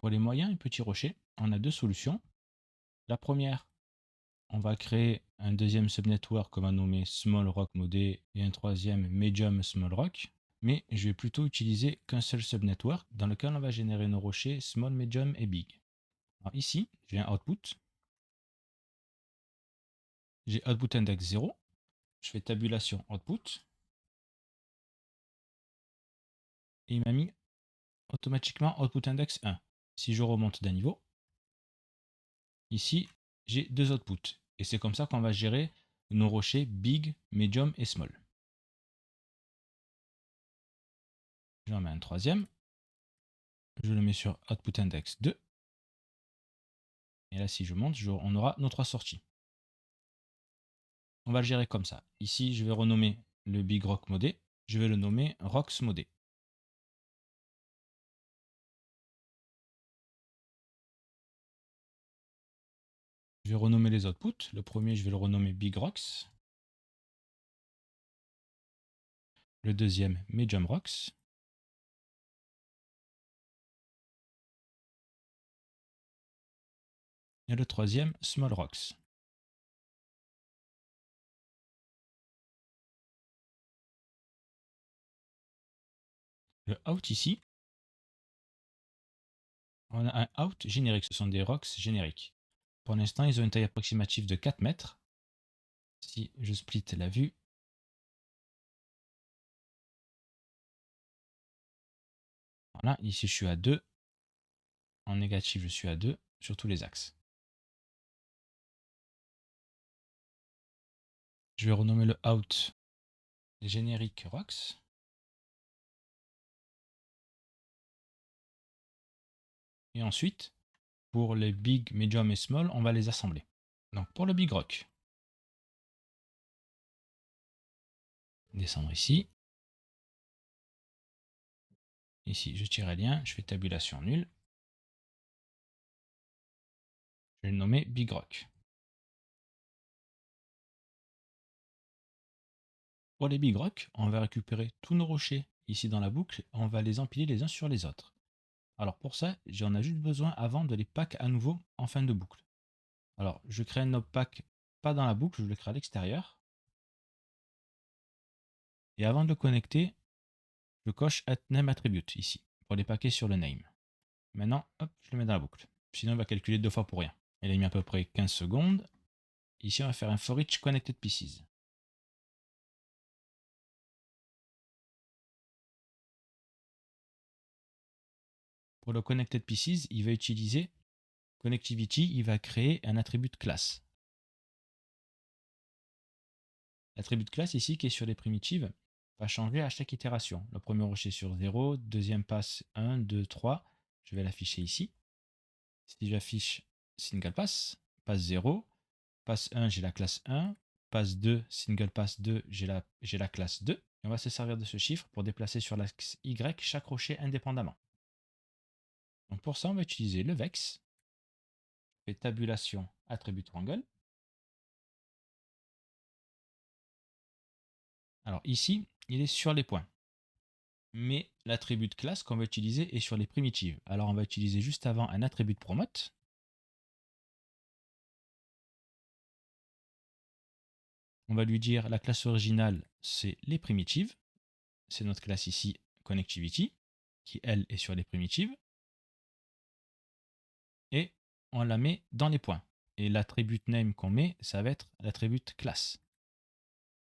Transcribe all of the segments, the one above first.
Pour les moyens et petits rochers, on a deux solutions. La première, on va créer un deuxième subnetwork qu'on va nommer Small Rock Modé et un troisième Medium Small Rock. Mais je vais plutôt utiliser qu'un seul subnetwork dans lequel on va générer nos rochers Small, Medium et Big. Alors ici, j'ai un output. J'ai output index 0. Je fais tabulation output. Et il m'a mis automatiquement output index 1. Si je remonte d'un niveau, ici, j'ai deux outputs. Et c'est comme ça qu'on va gérer nos rochers Big, Medium et Small. J'en mets un troisième. Je le mets sur output index 2. Et là, si je monte, on aura nos trois sorties. On va le gérer comme ça. Ici, je vais renommer le Big Rock Modé. Je vais le nommer Rocks Modé. Je vais renommer les outputs. Le premier, je vais le renommer Big Rocks. Le deuxième, Medium Rocks. Et le troisième, Small Rocks. Le out ici, on a un out générique. Ce sont des rocks génériques. Pour l'instant, ils ont une taille approximative de 4 mètres. Si je split la vue, voilà, ici je suis à 2. En négatif, je suis à 2 sur tous les axes. Je vais renommer le out générique rocks. Et ensuite, pour les big, medium et small, on va les assembler. Donc pour le big rock, descendre ici. Ici, je tire un lien, je fais tabulation nulle. Je vais le nommer big rock. Pour les big rock, on va récupérer tous nos rochers ici dans la boucle, on va les empiler les uns sur les autres. Alors pour ça, j'en ai juste besoin avant de les pack à nouveau en fin de boucle. Alors je crée un nob pack pas dans la boucle, je le crée à l'extérieur. Et avant de le connecter, je coche name attribute ici pour les packer sur le name. Maintenant, hop, je le mets dans la boucle. Sinon, il va calculer deux fois pour rien. Il a mis à peu près 15 secondes. Ici, on va faire un for each connected pieces. Pour le connected pieces, il va utiliser connectivity, il va créer un attribut de classe. L'attribut de classe ici, qui est sur les primitives, va changer à chaque itération. Le premier rocher sur 0, deuxième passe 1, 2, 3. Je vais l'afficher ici. Si j'affiche single pass 0, passe 1, j'ai la classe 1, passe 2, single pass 2, j'ai la classe 2. Et on va se servir de ce chiffre pour déplacer sur l'axe Y chaque rocher indépendamment. Donc pour ça, on va utiliser le vex, et tabulation attribut wrangle. Alors ici, il est sur les points. Mais l'attribut de classe qu'on va utiliser est sur les primitives. Alors on va utiliser juste avant un attribut de promote. On va lui dire la classe originale, c'est les primitives. C'est notre classe ici, connectivity, qui elle est sur les primitives. Et on la met dans les points. Et l'attribut name qu'on met, ça va être l'attribut classe.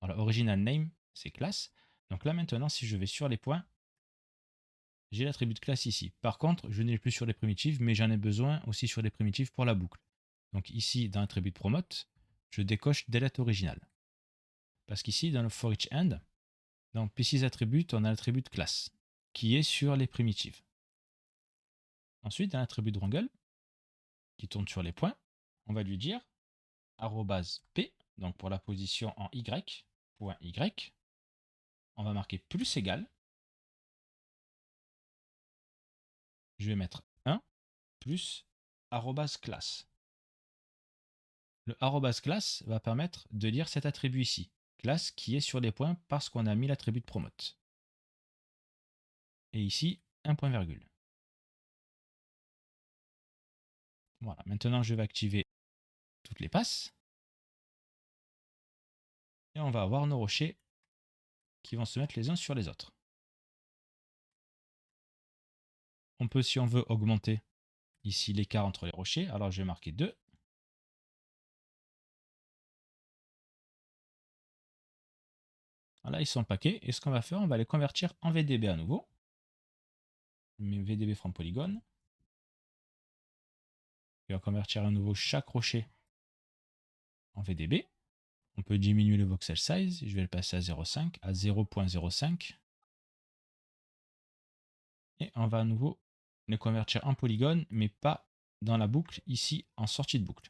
Alors original name, c'est classe. Donc là maintenant, si je vais sur les points, j'ai l'attribut de classe ici. Par contre, je n'ai plus sur les primitives, mais j'en ai besoin aussi sur les primitives pour la boucle. Donc ici, dans l'attribut promote, je décoche delete original. Parce qu'ici, dans le for each end, dans pieces attribute, on a l'attribut de classe, qui est sur les primitives. Ensuite, dans l'attribut de wrangle, qui tourne sur les points, on va lui dire @p, donc pour la position en y, point y, on va marquer plus égal. Je vais mettre 1 plus @class. Le @class va permettre de lire cet attribut ici, classe qui est sur les points parce qu'on a mis l'attribut de promote. Et ici, un point virgule. Voilà, maintenant je vais activer toutes les passes. Et on va avoir nos rochers qui vont se mettre les uns sur les autres. On peut, si on veut, augmenter ici l'écart entre les rochers. Alors je vais marquer 2. Voilà, ils sont paquets. Et ce qu'on va faire, on va les convertir en VDB à nouveau. VDB from Polygon. On va convertir à nouveau chaque rocher en VDB. On peut diminuer le voxel size. Je vais le passer à 0,5, à 0.05. Et on va à nouveau les convertir en polygone, mais pas dans la boucle, ici en sortie de boucle.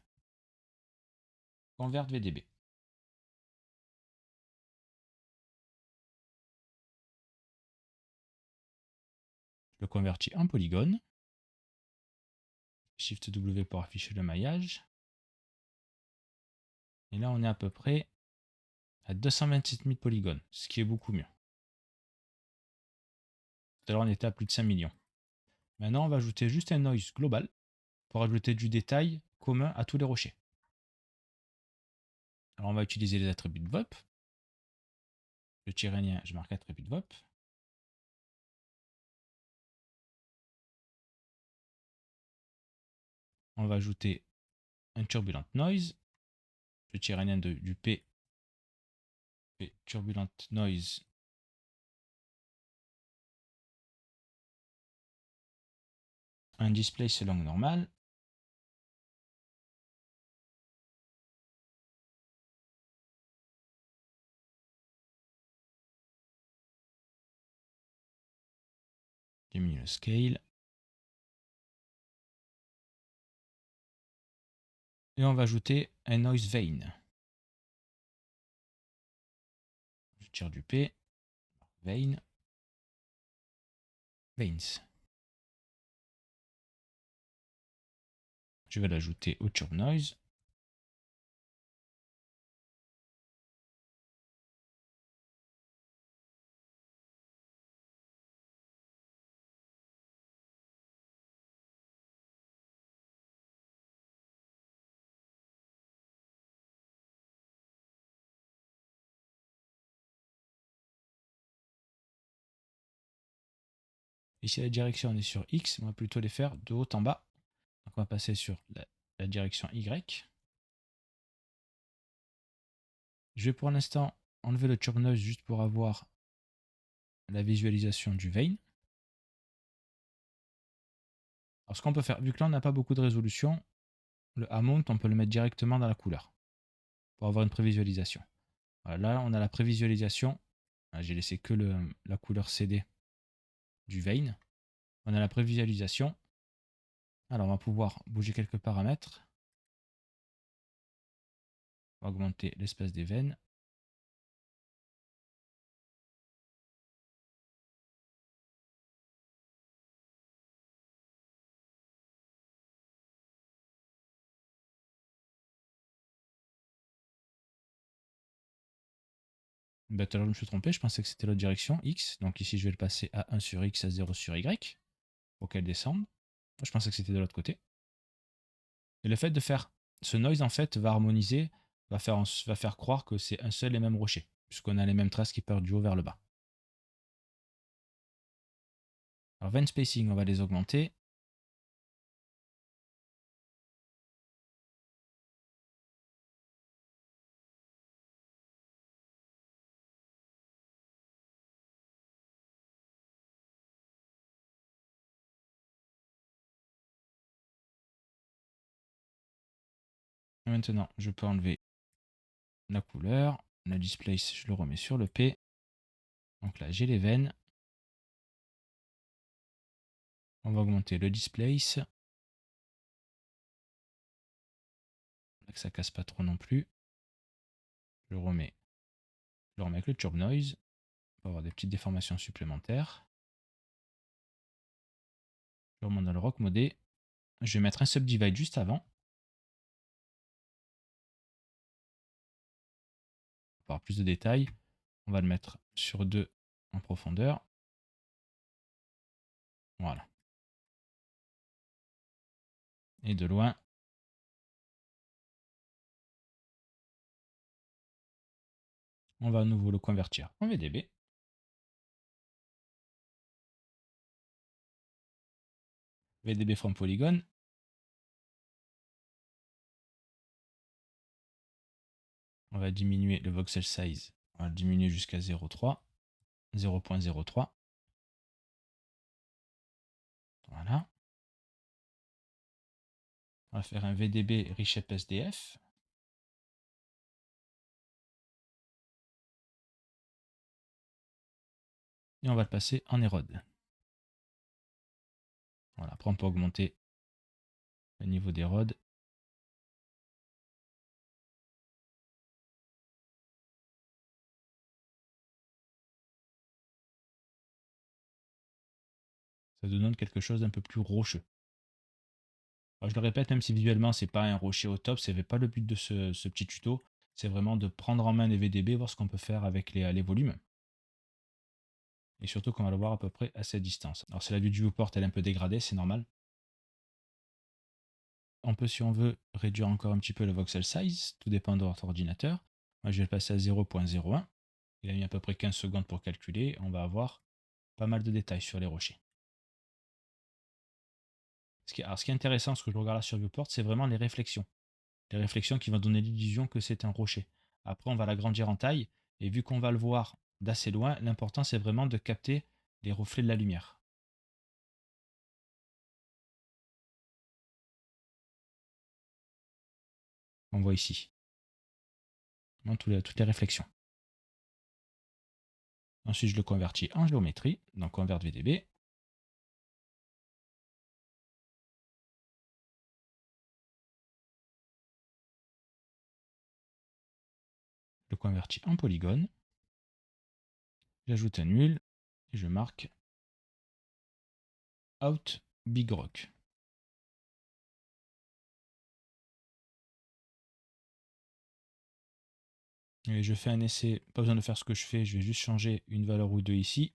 Convert VDB. Je le convertis en polygone. Shift W pour afficher le maillage. Et là, on est à peu près à 227 000 polygones, ce qui est beaucoup mieux. Tout à l'heure, on était à plus de 5 millions. Maintenant, on va ajouter juste un noise global pour ajouter du détail commun à tous les rochers. Alors, on va utiliser les attributs de VOP. Le Tyrrhénien, je marque attribut de VOP. On va ajouter un turbulent noise. Le Tyrrhénien du P. Turbulent noise. Un display selon normal. Diminue le scale. Et on va ajouter un noise vein. Je tire du P. Vein. Veins. Je vais l'ajouter au turb noise. Ici, la direction, on est sur X. On va plutôt les faire de haut en bas. Donc, on va passer sur la direction Y. Je vais pour l'instant enlever le turb noise juste pour avoir la visualisation du vein. Alors, ce qu'on peut faire, vu que là, on n'a pas beaucoup de résolution, le amount, on peut le mettre directement dans la couleur pour avoir une prévisualisation. Voilà, là, on a la prévisualisation. J'ai laissé que la couleur CD du vein. On a la prévisualisation. Alors, on va pouvoir bouger quelques paramètres. On va augmenter l'espace des veines. Bah, tout à l'heure, je me suis trompé, je pensais que c'était l'autre direction, X. Donc ici, je vais le passer à 1 sur X, à 0 sur Y, pour qu'elle descende. Je pensais que c'était de l'autre côté. Et le fait de faire ce noise, en fait, va harmoniser, va faire croire que c'est un seul et même rocher, puisqu'on a les mêmes traces qui partent du haut vers le bas. Alors, vein spacing, on va les augmenter. Et maintenant, je peux enlever la couleur. La displace, je le remets sur le P. Donc là, j'ai les veines. On va augmenter le displace. Que ça casse pas trop non plus. Je le remets avec le turb noise pour avoir des petites déformations supplémentaires. Je remonte dans le rock modé. Je vais mettre un subdivide juste avant. Pour avoir plus de détails, on va le mettre sur 2 en profondeur. Voilà. Et de loin, On va à nouveau le convertir en VDB. VDB from Polygon. On va diminuer le voxel size. On va le diminuer jusqu'à 0,3. 0.03. Voilà. On va faire un VDB reshape SDF. Et on va le passer en érode. Voilà, après on peut augmenter le niveau d'érode. Ça nous donne quelque chose d'un peu plus rocheux. Alors, je le répète, même si visuellement c'est pas un rocher au top, c'est pas le but de ce petit tuto. C'est vraiment de prendre en main les VDB, voir ce qu'on peut faire avec les volumes. Et surtout qu'on va le voir à peu près à cette distance. Alors si la vue du viewport elle est un peu dégradée, c'est normal. On peut, si on veut, réduire encore un petit peu le voxel size, tout dépend de votre ordinateur. Moi je vais le passer à 0.01. Il a mis à peu près 15 secondes pour calculer. On va avoir pas mal de détails sur les rochers. Alors, ce qui est intéressant, ce que je regarde là sur Viewport, c'est vraiment les réflexions. Les réflexions qui vont donner l'illusion que c'est un rocher. Après, on va l'agrandir en taille, et vu qu'on va le voir d'assez loin, l'important c'est vraiment de capter les reflets de la lumière. On voit ici. Toutes les réflexions. Ensuite, je le convertis en géométrie, donc convert VDB. Je le convertis en polygone. J'ajoute un nul et je marque Out Big Rock. Et je fais un essai, pas besoin de faire ce que je fais, je vais juste changer une valeur ou deux ici.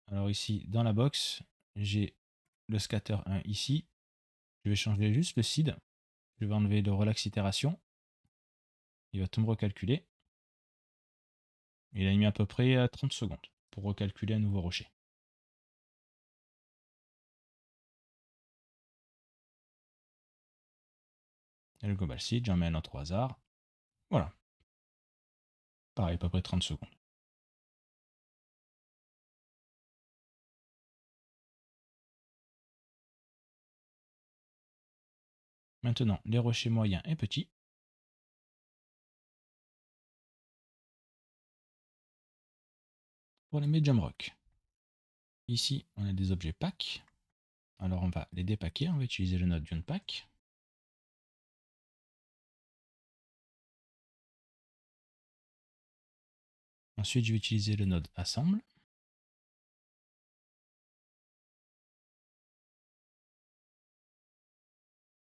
Alors ici, dans la box, j'ai le scatter 1 ici. Je vais changer juste le seed. Je vais enlever le relax itération. Il va tout me recalculer. Il a mis à peu près 30 secondes pour recalculer un nouveau rocher. Et le global seed, j'en mets un autre au hasard. Voilà. Pareil, à peu près 30 secondes. Maintenant, les rochers moyens et petits. Pour les medium rock. Ici, on a des objets pack. Alors on va les dépacker, on va utiliser le node unpack. Ensuite, je vais utiliser le node assemble.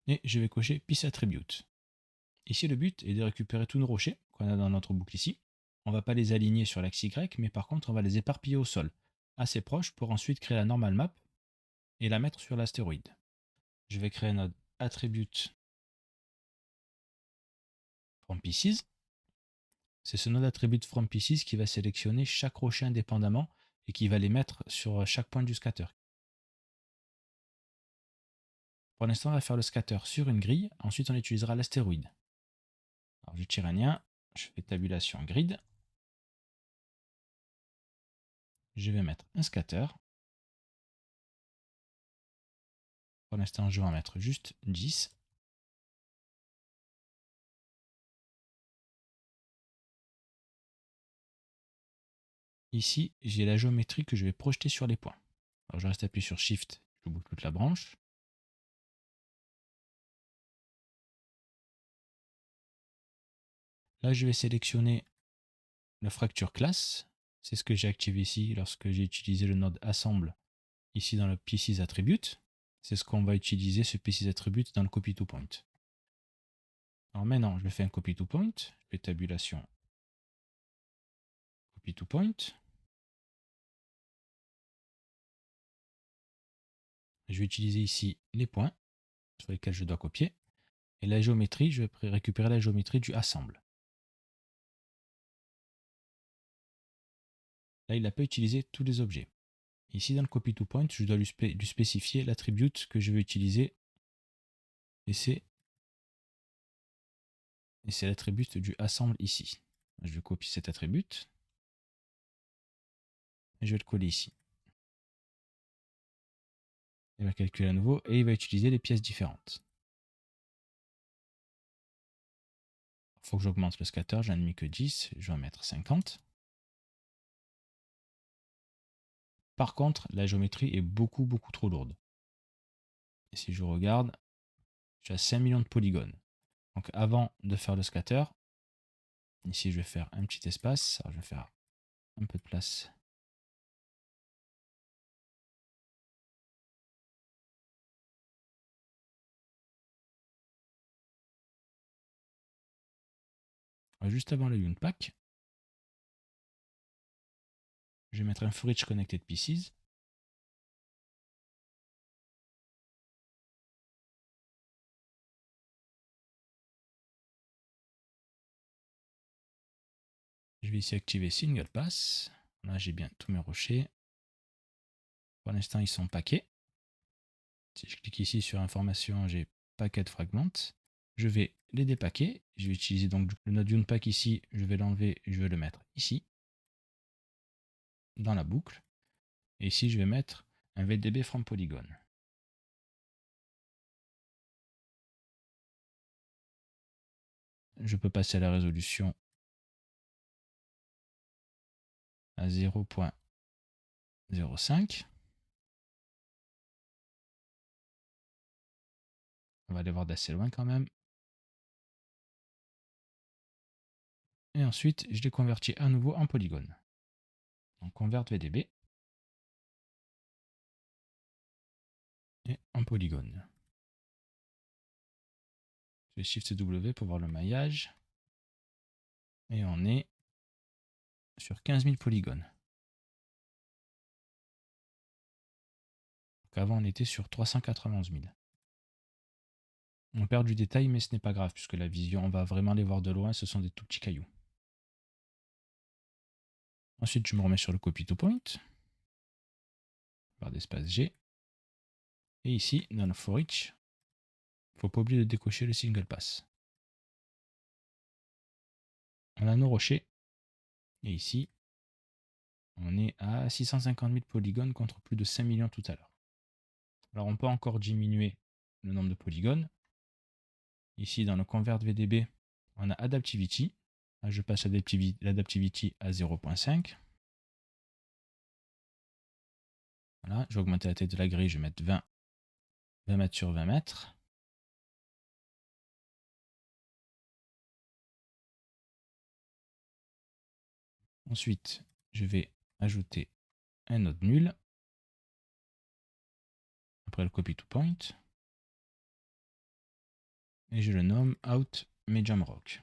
Et je vais cocher piece attribute. Ici, le but est de récupérer tous nos rochers qu'on a dans notre boucle ici. On ne va pas les aligner sur l'axe Y, mais par contre, on va les éparpiller au sol, assez proches, pour ensuite créer la normal map et la mettre sur l'astéroïde. Je vais créer un node attribute from pieces. C'est ce node attribute from pieces qui va sélectionner chaque rocher indépendamment et qui va les mettre sur chaque point du scatter. Pour l'instant, on va faire le scatter sur une grille. Ensuite, on utilisera l'astéroïde. Alors, je tire un lien, je fais tabulation grid. Je vais mettre un scatter. Pour l'instant, je vais en mettre juste 10. Ici, j'ai la géométrie que je vais projeter sur les points. Alors, je reste appuyé sur Shift, je boucle toute la branche. Là, je vais sélectionner le fracture class. C'est ce que j'ai activé ici lorsque j'ai utilisé le node assemble ici dans le pieces attribute. C'est ce qu'on va utiliser, ce pieces attribute, dans le copy to point. Alors maintenant, je vais faire un copy to point. Je fais tabulation copy to point. Je vais utiliser ici les points sur lesquels je dois copier. Et la géométrie, je vais récupérer la géométrie du assemble. Là, il n'a pas utilisé tous les objets. Ici, dans le copy to point, je dois lui spécifier l'attribut que je veux utiliser. Et c'est l'attribut du assemble ici. Je vais copier cet attribut. Et je vais le coller ici. Il va calculer à nouveau et il va utiliser les pièces différentes. Il faut que j'augmente le scatter, j'en ai mis que 10, je vais en mettre 50. Par contre, la géométrie est beaucoup trop lourde. Et si je regarde, j'ai 5 millions de polygones. Donc avant de faire le scatter, ici je vais faire un petit espace. Alors je vais faire un peu de place. Juste avant le Unpack, je vais mettre un for each connected pieces. Je vais ici activer Single Pass. Là, j'ai bien tous mes rochers. Pour l'instant, ils sont paquets. Si je clique ici sur Information, j'ai Packet Fragment. Je vais les dépaquer. Je vais utiliser donc le node Unpack ici. Je vais l'enlever. Je vais le mettre ici, dans la boucle. Et ici, je vais mettre un VDB from Polygon. Je peux passer à la résolution à 0.05. On va aller voir d'assez loin quand même. Et ensuite, je les convertis à nouveau en polygone. Donc, convert VDB. Et en polygone. Je vais Shift W pour voir le maillage. Et on est sur 15 000 polygones. Donc avant, on était sur 391 000. On perd du détail, mais ce n'est pas grave, puisque la vision, on va vraiment les voir de loin, ce sont des tout petits cailloux. Ensuite, je me remets sur le copy to point, barre d'espace G. Et ici, dans le for each, il ne faut pas oublier de décocher le single pass. On a nos rochers. Et ici, on est à 650 000 polygones contre plus de 5 millions tout à l'heure. Alors, on peut encore diminuer le nombre de polygones. Ici, dans le convert VDB, on a Adaptivity. Là, je passe l'Adaptivity à 0.5. Voilà, je vais augmenter la taille de la grille, je vais mettre 20 mètres sur 20 mètres. Ensuite, je vais ajouter un node nul. Après le copy to point. Et je le nomme out medium rock.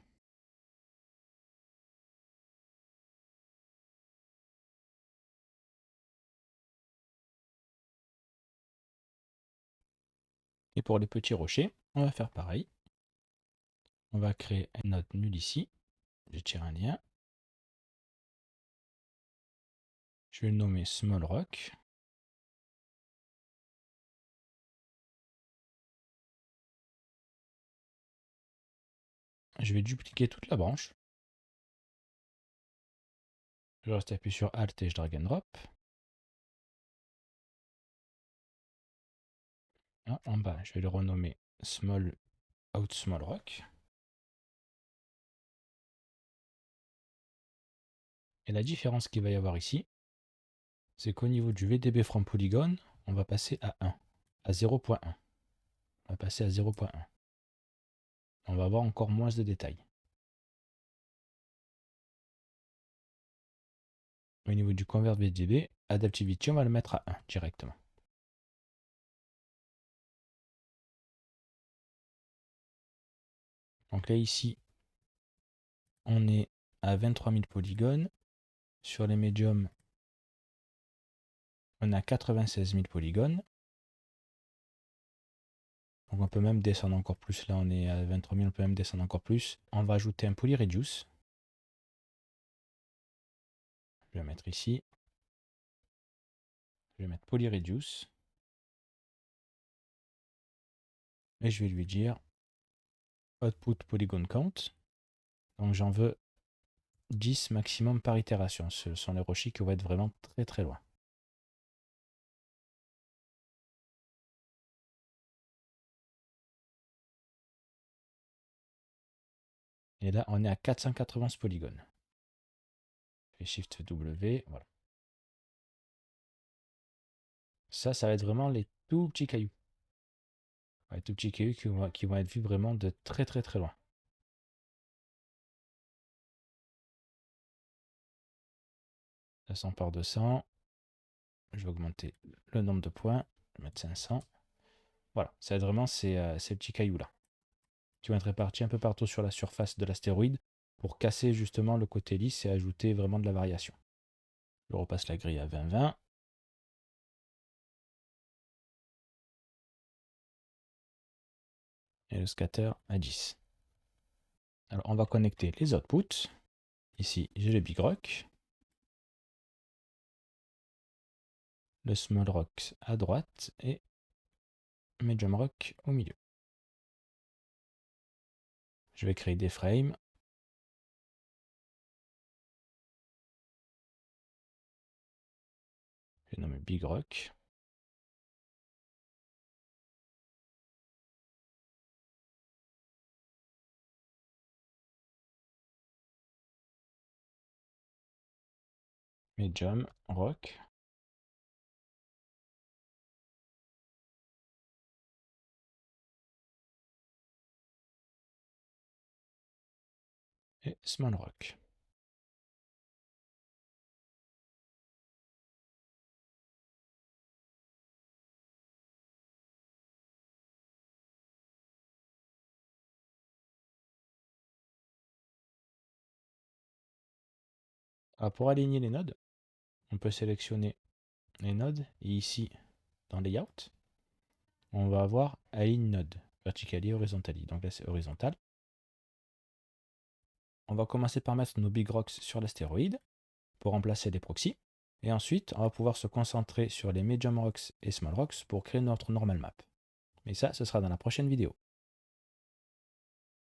Et pour les petits rochers, on va faire pareil. On va créer un node nul ici. Je tire un lien. Je vais le nommer small rock. Je vais dupliquer toute la branche. Je reste appuyé sur Alt et je drag and drop. Là, en bas, je vais le renommer small out small rock. Et la différence qu'il va y avoir ici, c'est qu'au niveau du VDB from Polygon, on va passer à 1, à 0.1. On va passer à 0.1. On va avoir encore moins de détails. Au niveau du convert VDB, Adaptivity, on va le mettre à 1 directement. Donc là, ici, on est à 23 000 polygones. Sur les médiums, on a 96 000 polygones. Donc on peut même descendre encore plus. Là, on est à 23 000, on peut même descendre encore plus. On va ajouter un polyreduce. Je vais le mettre ici. Je vais mettre polyreduce. Et je vais lui dire output polygon count. Donc j'en veux 10 maximum par itération. Ce sont les rochers qui vont être vraiment très très loin. Et là, on est à 480 polygones. Je fais Shift W, voilà. Ça va être vraiment les tout petits cailloux. Les tout petits cailloux qui vont être vus vraiment de très très très loin. 200 par 200. Je vais augmenter le nombre de points. Je vais mettre 500. Voilà, ça va être vraiment ces petits cailloux-là, qui vont être répartis un peu partout sur la surface de l'astéroïde pour casser justement le côté lisse et ajouter vraiment de la variation. Je repasse la grille à 20-20. Et le scatter à 10. Alors on va connecter les outputs. Ici j'ai le Big Rock, le Small Rock à droite et Medium Rock au milieu. Je vais créer des frames. Je vais nommer Big Rock. Medium Rock. Et Small Rock. Alors pour aligner les nodes, on peut sélectionner les nodes et ici dans Layout, on va avoir Align Node, vertically, horizontally. Donc là c'est horizontal. On va commencer par mettre nos Big Rocks sur l'astéroïde pour remplacer les proxys. Et ensuite, on va pouvoir se concentrer sur les Medium Rocks et Small Rocks pour créer notre normal map. Mais ça, ce sera dans la prochaine vidéo.